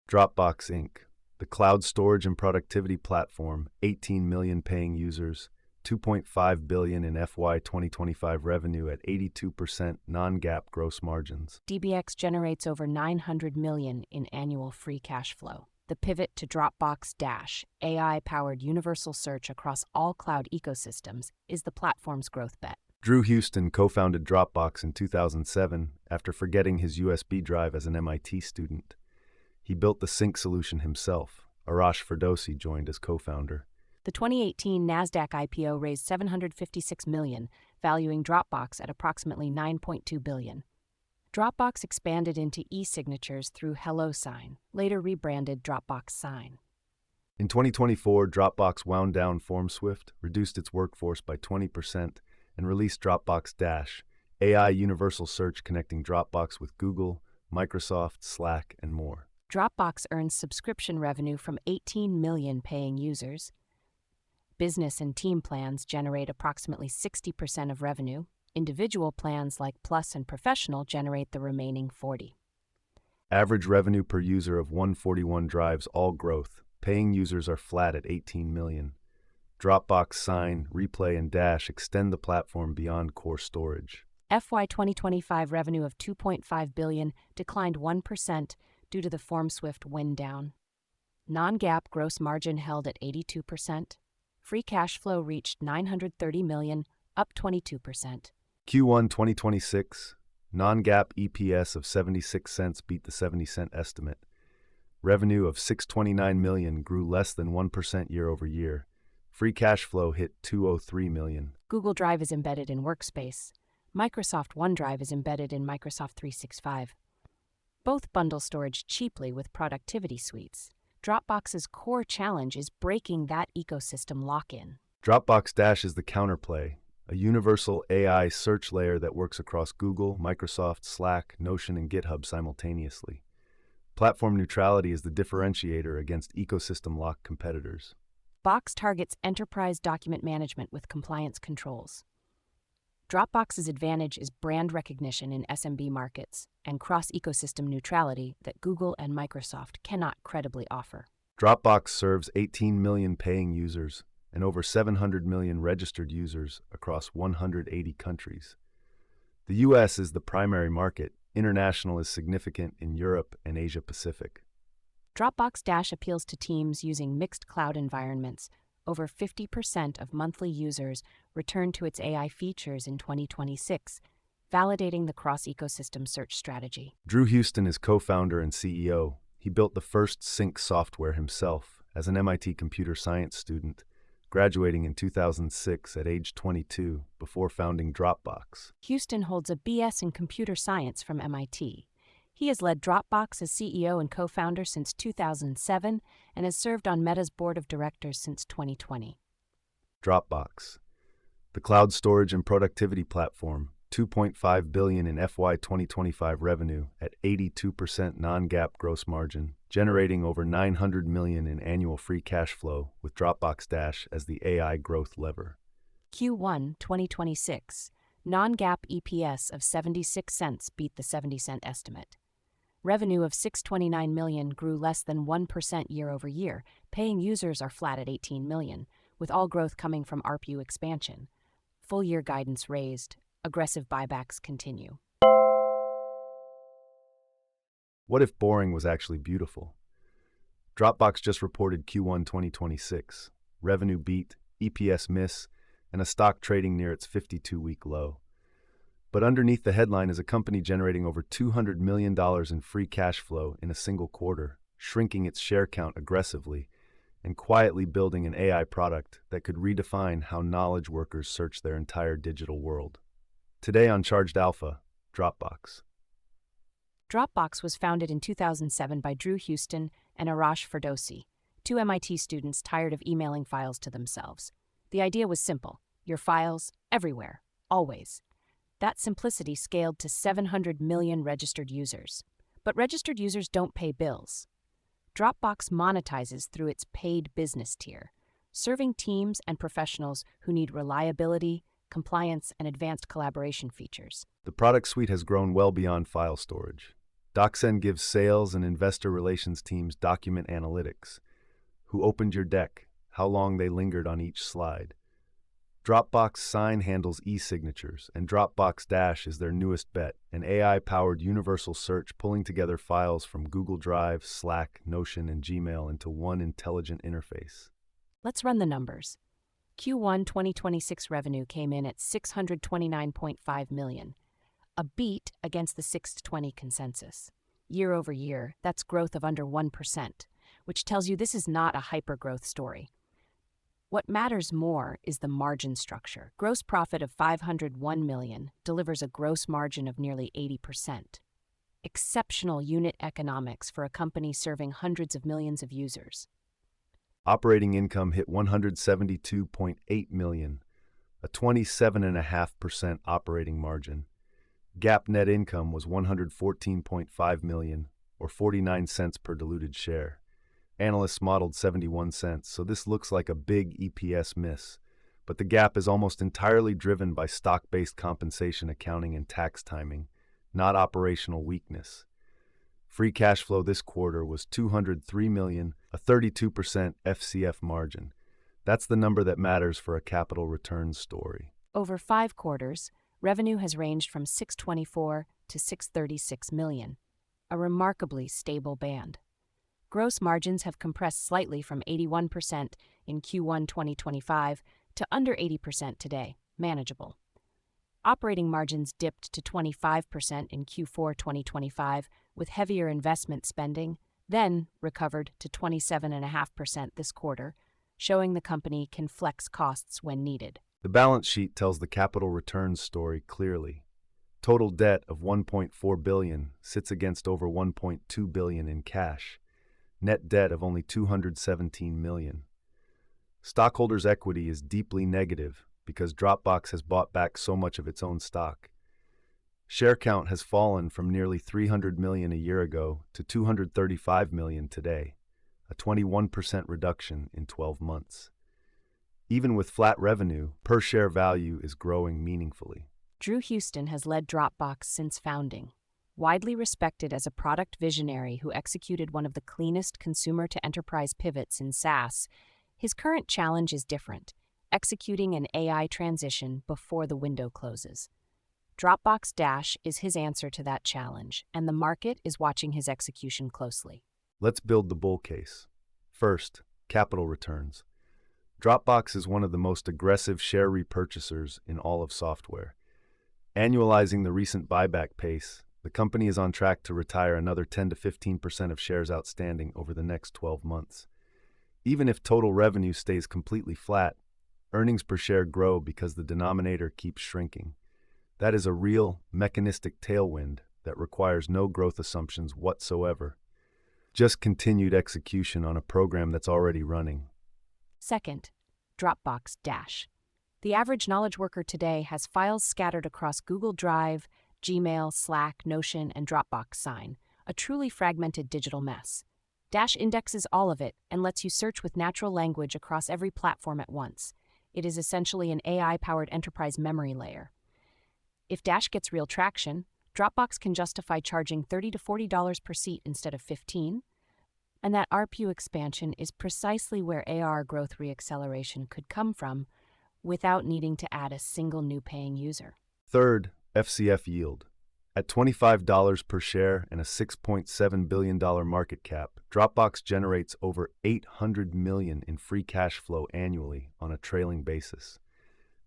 Dropbox Inc., the cloud storage and productivity platform, 18 million paying users, 2.5 billion in FY 2025 revenue at 82% non-GAAP gross margins. DBX generates over 900 million in annual free cash flow. The pivot to Dropbox Dash, AI-powered universal search across all cloud ecosystems, is the platform's growth bet. Drew Houston co-founded Dropbox in 2007 after forgetting his USB drive as an MIT student. He built the sync solution himself. Arash Ferdowsi joined as co-founder. The 2018 NASDAQ IPO raised $756 million, valuing Dropbox at approximately $9.2 billion. Dropbox expanded into e-signatures through HelloSign, later rebranded Dropbox Sign. In 2024, Dropbox wound down FormSwift, reduced its workforce by 20%, and released Dropbox Dash, AI universal search connecting Dropbox with Google, Microsoft, Slack, and more. Dropbox earns subscription revenue from 18 million paying users. Business and team plans generate approximately 60% of revenue. Individual plans like Plus and Professional generate the remaining 40%. Average revenue per user of 141 drives all growth. Paying users are flat at 18 million. Dropbox Sign, Replay, and Dash extend the platform beyond core storage. FY 2025 revenue of $2.5 billion declined 1% due to the FormSwift wind down. Non-GAAP gross margin held at 82%. Free cash flow reached $930 million, up 22%. Q1 2026, non-GAAP EPS of 76 cents beat the 70-cent estimate. Revenue of $629 million grew less than 1% year over year. Free cash flow hit $203 million. Google Drive is embedded in Workspace. Microsoft OneDrive is embedded in Microsoft 365. Both bundle storage cheaply with productivity suites. Dropbox's core challenge is breaking that ecosystem lock-in. Dropbox Dash is the counterplay, a universal AI search layer that works across Google, Microsoft, Slack, Notion, and GitHub simultaneously. Platform neutrality is the differentiator against ecosystem-locked competitors. Box targets enterprise document management with compliance controls. Dropbox's advantage is brand recognition in SMB markets and cross-ecosystem neutrality that Google and Microsoft cannot credibly offer. Dropbox serves 18 million paying users and over 700 million registered users across 180 countries. The US is the primary market. International is significant in Europe and Asia Pacific. Dropbox Dash appeals to teams using mixed cloud environments. Over 50% of monthly users return to its AI features in 2026, validating the cross-ecosystem search strategy. Drew Houston is co-founder and CEO. He built the first sync software himself as an MIT computer science student, graduating in 2006 at age 22 before founding Dropbox. Houston holds a BS in computer science from MIT. He has led Dropbox as CEO and co-founder since 2007 and has served on Meta's board of directors since 2020. Dropbox, the cloud storage and productivity platform, $2.5 billion in FY 2025 revenue at 82% non-GAAP gross margin, generating over $900 million in annual free cash flow with Dropbox Dash as the AI growth lever. Q1 2026, non-GAAP EPS of 76 cents beat the 70-cent estimate. Revenue of $629 million grew less than 1% year over year. Paying users are flat at 18 million, with all growth coming from ARPU expansion. Full-year guidance raised. Aggressive buybacks continue. What if boring was actually beautiful? Dropbox just reported Q1 2026. Revenue beat, EPS miss, and a stock trading near its 52-week low. But underneath the headline is a company generating over $200 million in free cash flow in a single quarter, shrinking its share count aggressively, and quietly building an AI product that could redefine how knowledge workers search their entire digital world. Today on Charged Alpha, Dropbox. Dropbox was founded in 2007 by Drew Houston and Arash Ferdowsi, two MIT students tired of emailing files to themselves. The idea was simple: your files, everywhere, always. That simplicity scaled to 700 million registered users. But registered users don't pay bills. Dropbox monetizes through its paid business tier, serving teams and professionals who need reliability, compliance, and advanced collaboration features. The product suite has grown well beyond file storage. DocSend gives sales and investor relations teams document analytics. Who opened your deck, how long they lingered on each slide. Dropbox Sign handles e-signatures, and Dropbox Dash is their newest bet, an AI-powered universal search pulling together files from Google Drive, Slack, Notion, and Gmail into one intelligent interface. Let's run the numbers. Q1 2026 revenue came in at $629.5 million, a beat against the 620 consensus. Year over year, that's growth of under 1%, which tells you this is not a hyper-growth story. What matters more is the margin structure. Gross profit of $501 million delivers a gross margin of nearly 80%. Exceptional unit economics for a company serving hundreds of millions of users. Operating income hit $172.8 million, a 27.5% operating margin. GAAP net income was $114.5 million, or 49 cents per diluted share. Analysts modeled 71 cents, so this looks like a big EPS miss. But the gap is almost entirely driven by stock-based compensation accounting and tax timing, not operational weakness. Free cash flow this quarter was $203 million, a 32% FCF margin. That's the number that matters for a capital returns story. Over 5 quarters, revenue has ranged from $624 to $636 million, a remarkably stable band. Gross margins have compressed slightly from 81% in Q1 2025 to under 80% today, manageable. Operating margins dipped to 25% in Q4 2025 with heavier investment spending, then recovered to 27.5% this quarter, showing the company can flex costs when needed. The balance sheet tells the capital returns story clearly. Total debt of $1.4 billion sits against over $1.2 billion in cash. Net debt of only $217 million. Stockholders' equity is deeply negative because Dropbox has bought back so much of its own stock. Share count has fallen from nearly 300 million a year ago to 235 million today, a 21% reduction in 12 months. Even with flat revenue, per share value is growing meaningfully. Drew Houston has led Dropbox since founding. Widely respected as a product visionary who executed one of the cleanest consumer-to-enterprise pivots in SaaS, his current challenge is different, executing an AI transition before the window closes. Dropbox Dash is his answer to that challenge, and the market is watching his execution closely. Let's build the bull case. First, capital returns. Dropbox is one of the most aggressive share repurchasers in all of software. Annualizing the recent buyback pace, the company is on track to retire another 10 to 15% of shares outstanding over the next 12 months. Even if total revenue stays completely flat, earnings per share grow because the denominator keeps shrinking. That is a real, mechanistic tailwind that requires no growth assumptions whatsoever. Just continued execution on a program that's already running. Second, Dropbox Dash. The average knowledge worker today has files scattered across Google Drive, Gmail, Slack, Notion, and Dropbox Sign, a truly fragmented digital mess. Dash indexes all of it and lets you search with natural language across every platform at once. It is essentially an AI-powered enterprise memory layer. If Dash gets real traction, Dropbox can justify charging $30 to $40 per seat instead of $15, and that RPU expansion is precisely where ARR growth reacceleration could come from without needing to add a single new paying user. Third, FCF yield. At $25 per share and a $6.7 billion market cap, Dropbox generates over $800 million in free cash flow annually on a trailing basis.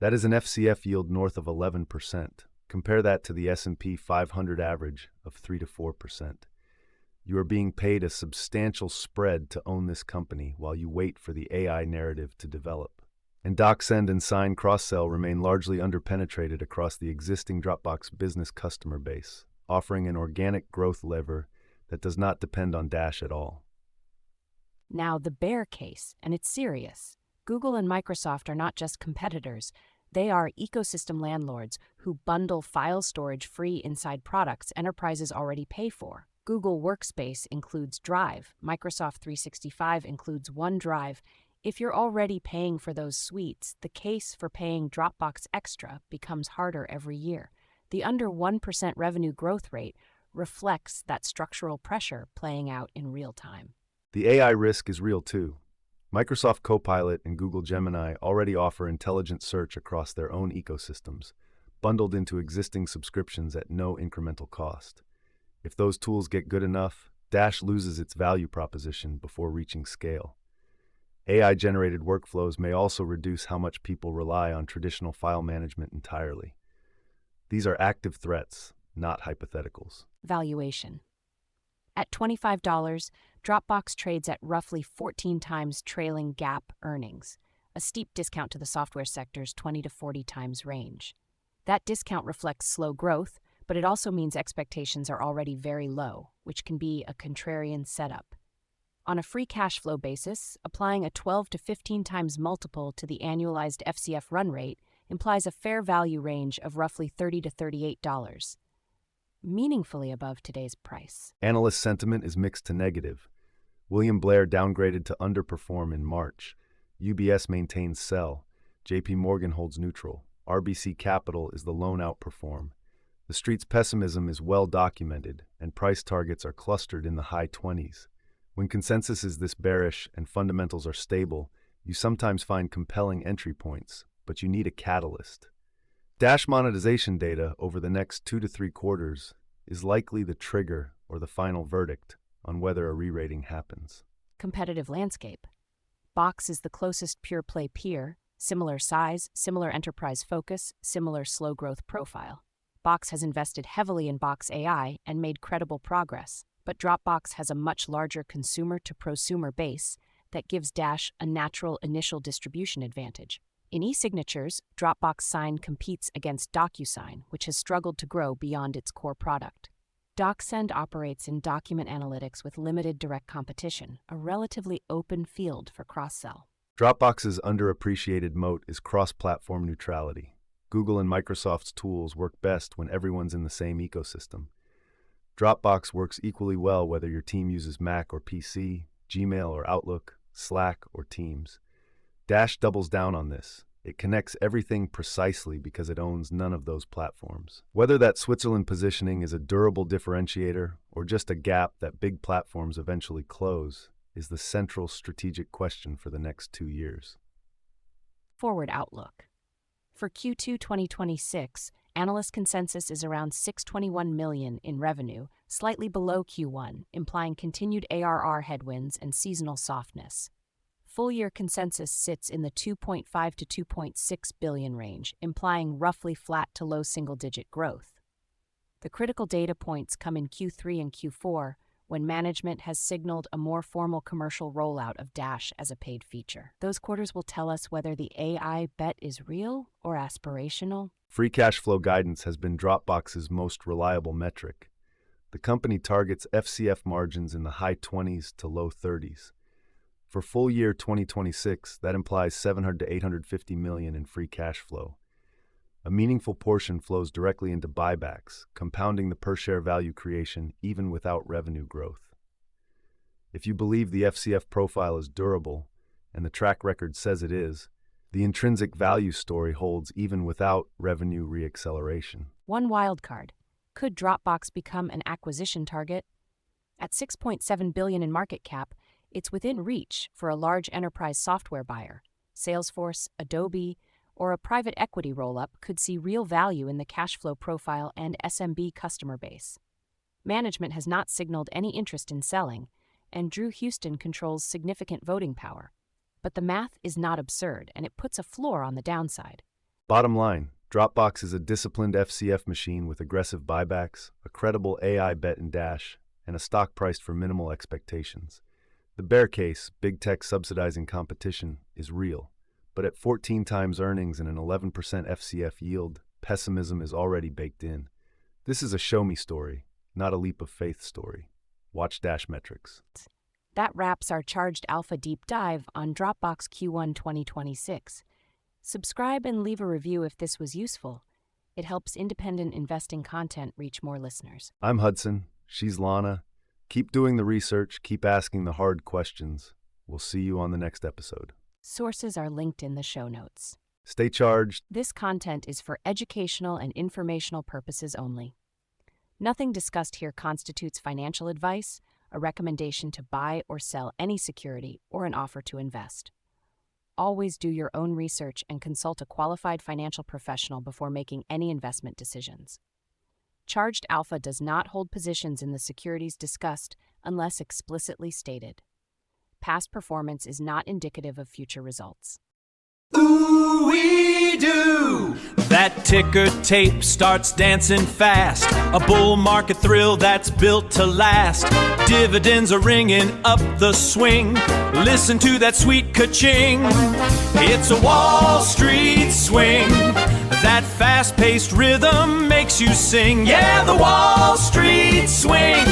That is an FCF yield north of 11%. Compare that to the S&P 500 average of 3 to 4%. You are being paid a substantial spread to own this company while you wait for the AI narrative to develop. And DocSend and Sign cross-sell remain largely underpenetrated across the existing Dropbox business customer base, offering an organic growth lever that does not depend on Dash at all. Now, the bear case, and it's serious. Google and Microsoft are not just competitors. They are ecosystem landlords who bundle file storage free inside products enterprises already pay for. Google Workspace includes Drive. Microsoft 365 includes OneDrive. If you're already paying for those suites, the case for paying Dropbox Extra becomes harder every year. The under 1% revenue growth rate reflects that structural pressure playing out in real time. The AI risk is real too. Microsoft Copilot and Google Gemini already offer intelligent search across their own ecosystems, bundled into existing subscriptions at no incremental cost. If those tools get good enough, Dash loses its value proposition before reaching scale. AI-generated workflows may also reduce how much people rely on traditional file management entirely. These are active threats, not hypotheticals. Valuation. At $25, Dropbox trades at roughly 14 times trailing GAAP earnings, a steep discount to the software sector's 20 to 40 times range. That discount reflects slow growth, but it also means expectations are already very low, which can be a contrarian setup. On a free cash flow basis, applying a 12 to 15 times multiple to the annualized FCF run rate implies a fair value range of roughly $30 to $38, meaningfully above today's price. Analyst sentiment is mixed to negative. William Blair downgraded to underperform in March. UBS maintains sell. JP Morgan holds neutral. RBC Capital is the lone outperform. The street's pessimism is well documented, and price targets are clustered in the high 20s. When consensus is this bearish and fundamentals are stable, you sometimes find compelling entry points, but you need a catalyst. Dash monetization data over the next 2 to 3 quarters is likely the trigger or the final verdict on whether a re-rating happens. Competitive landscape. Box is the closest pure-play peer, similar size, similar enterprise focus, similar slow growth profile. Box has invested heavily in Box AI and made credible progress, but Dropbox has a much larger consumer-to-prosumer base that gives Dash a natural initial distribution advantage. In e-signatures, Dropbox Sign competes against DocuSign, which has struggled to grow beyond its core product. DocSend operates in document analytics with limited direct competition, a relatively open field for cross-sell. Dropbox's underappreciated moat is cross-platform neutrality. Google and Microsoft's tools work best when everyone's in the same ecosystem. Dropbox works equally well whether your team uses Mac or PC, Gmail or Outlook, Slack or Teams. Dash doubles down on this. It connects everything precisely because it owns none of those platforms. Whether that Switzerland positioning is a durable differentiator or just a gap that big platforms eventually close is the central strategic question for the next 2 years. Forward outlook. For Q2 2026, analyst consensus is around $621 million in revenue, slightly below Q1, implying continued ARR headwinds and seasonal softness. Full-year consensus sits in the $2.5 to $2.6 billion range, implying roughly flat to low single-digit growth. The critical data points come in Q3 and Q4, when management has signaled a more formal commercial rollout of Dash as a paid feature. Those quarters will tell us whether the AI bet is real or aspirational. Free cash flow guidance has been Dropbox's most reliable metric. The company targets FCF margins in the high 20s to low 30s. For full year 2026, that implies $700 to $850 million in free cash flow. A meaningful portion flows directly into buybacks, compounding the per-share value creation even without revenue growth. If you believe the FCF profile is durable, and the track record says it is, the intrinsic value story holds even without revenue reacceleration. One wildcard. Could Dropbox become an acquisition target? At $6.7 billion in market cap, it's within reach for a large enterprise software buyer. Salesforce, Adobe, or a private equity roll-up could see real value in the cash flow profile and SMB customer base. Management has not signaled any interest in selling, and Drew Houston controls significant voting power. But the math is not absurd, and it puts a floor on the downside. Bottom line, Dropbox is a disciplined FCF machine with aggressive buybacks, a credible AI bet in Dash, and a stock priced for minimal expectations. The bear case, big tech subsidizing competition, is real. But at 14 times earnings and an 11% FCF yield, pessimism is already baked in. This is a show-me story, not a leap of faith story. Watch Dash metrics. That wraps our Charged Alpha deep dive on Dropbox Q1 2026. Subscribe and leave a review if this was useful. It helps independent investing content reach more listeners. I'm Hudson. She's Lana. Keep doing the research. Keep asking the hard questions. We'll see you on the next episode. Sources are linked in the show notes. Stay charged. This content is for educational and informational purposes only. Nothing discussed here constitutes financial advice, a recommendation to buy or sell any security, or an offer to invest. Always do your own research and consult a qualified financial professional before making any investment decisions. Charged Alpha does not hold positions in the securities discussed unless explicitly stated. Past performance is not indicative of future results. Ooh-wee-doo! That ticker tape starts dancing fast. A bull market thrill that's built to last. Dividends are ringing up the swing. Listen to that sweet ka-ching. It's a Wall Street swing. That fast-paced rhythm makes you sing. Yeah, the Wall Street swing.